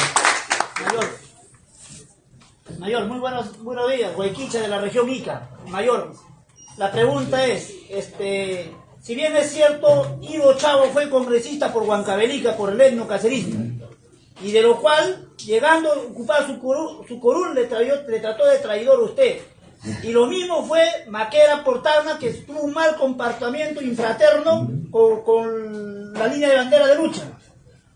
Mayor, muy buenos días, Huayquicha de la región Ica. Mayor, la pregunta es, si bien es cierto, Ivo Chavo fue congresista por Huancavelica, por el etnocacerismo, y de lo cual, llegando a ocupar su curul, le trató de traidor a usted. Y lo mismo fue Maquera Portana, que tuvo un mal comportamiento infraterno con la línea de bandera de lucha.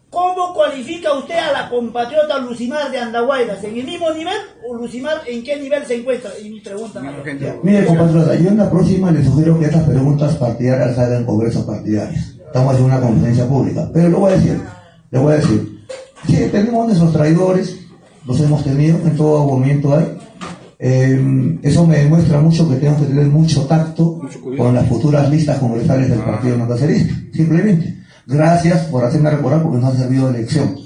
¿Cómo cualifica usted a la compatriota Lucimar de Andahuaylas? ¿En el mismo nivel o Lucimar en qué nivel se encuentra? Y mi pregunta. Mire, compatriota, yo en la próxima le sugiero que estas preguntas partidarias salgan en congresos partidarios. Estamos haciendo una conferencia pública. Pero le voy a decir, sí, tenemos nuestros traidores, los hemos tenido, en todo movimiento hay. Eso me demuestra mucho que tenemos que tener mucho tacto con las futuras listas congresales del Partido No Cacerista, simplemente. Gracias por hacerme recordar porque nos ha servido de lección,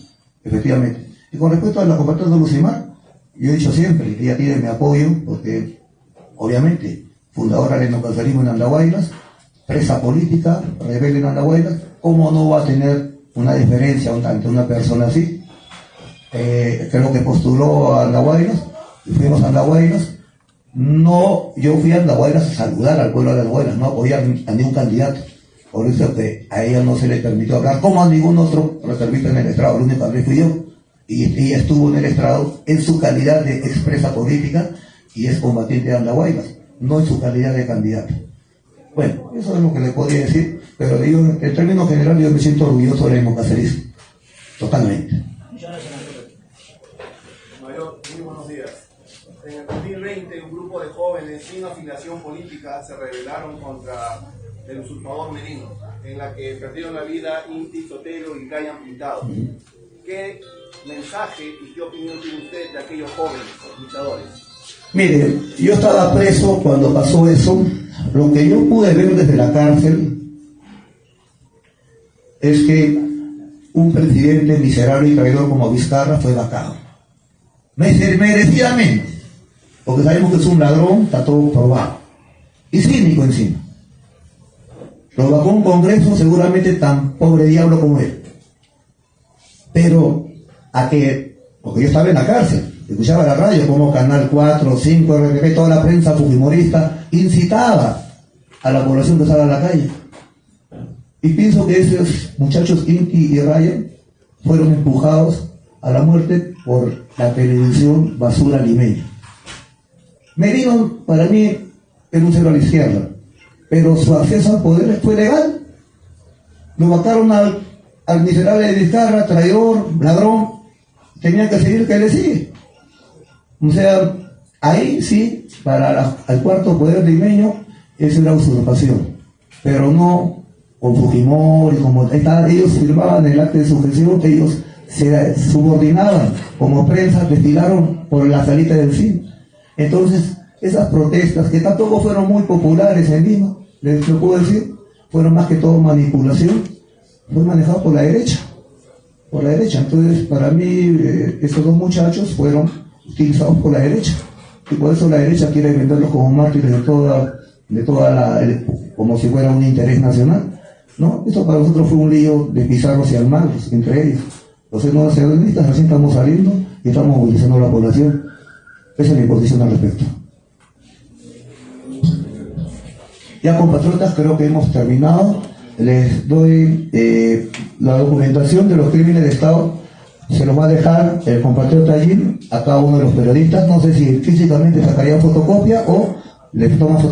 efectivamente. Y con respecto a la compatriota de Lucimar, yo he dicho siempre, ella tiene mi apoyo, porque obviamente, fundadora del etnocacerismo en Andahuaylas, presa política, rebelde en Andahuaylas, ¿cómo no va a tener una diferencia ante una persona así? Creo que postuló a Andahuaylas, fuimos a Andahuaylas. No, yo fui a Andahuaylas a saludar al pueblo de Andahuaylas, no apoyar a ningún candidato. Por eso que a ella no se le permitió hablar, como a ningún otro reservista en el estrado, el único que hablé fui yo. Y ella estuvo en el estrado en su calidad de expresa política y es combatiente de Andahuaylas, no en su calidad de candidato. Bueno, eso es lo que le podría decir, pero digo, en términos generales yo me siento orgulloso del etnocacerismo, totalmente. Mayor, muy buenos días. En el 2020, un grupo de jóvenes sin afiliación política se rebelaron contra el usurpador Merino, en la que perdieron la vida Inti, Sotelo y Gayan Pintado. ¿Qué mensaje y qué opinión tiene usted de aquellos jóvenes luchadores? Mire, yo estaba preso cuando pasó eso. Lo que yo pude ver desde la cárcel es que un presidente miserable y traidor como Vizcarra fue vacado. Merecidamente, porque sabemos que es un ladrón, está todo probado. Y cínico encima. Lo vacó un congreso seguramente tan pobre diablo como él. Pero, porque yo estaba en la cárcel, escuchaba la radio como Canal 4, 5, RTP, toda la prensa fujimorista incitaba a la población que estaba en la calle. Y pienso que esos muchachos Inti y Ryan fueron empujados a la muerte por la televisión basura limeña. Merino, para mí, era un cero a la izquierda, pero su acceso al poder fue legal. Lo mataron al miserable de Vizcarra, traidor, ladrón, tenía que seguir que le sigue. O sea, ahí sí, para el cuarto poder limeño, esa era usurpación, pero no con Fujimori, como ellos firmaban el acta de sujeción, ellos se subordinaban como prensa, desfilaron por la salita del cine. Entonces, esas protestas, que tampoco fueron muy populares en Lima, les lo puedo decir, fueron más que todo manipulación, fue manejado por la derecha. Entonces, para mí, estos dos muchachos fueron utilizados por la derecha, y por eso la derecha quiere venderlos como mártires como si fuera un interés nacional, ¿no? Eso para nosotros fue un lío de Pizarros y Almagros, entre ellos. Los etnonacionalistas recién estamos saliendo y estamos movilizando a la población. Esa es mi posición al respecto. Ya, compatriotas, creo que hemos terminado. Les doy la documentación de los crímenes de Estado. Se los va a dejar el compatriota allí a cada uno de los periodistas. No sé si físicamente sacaría fotocopia o les toma fotocopia.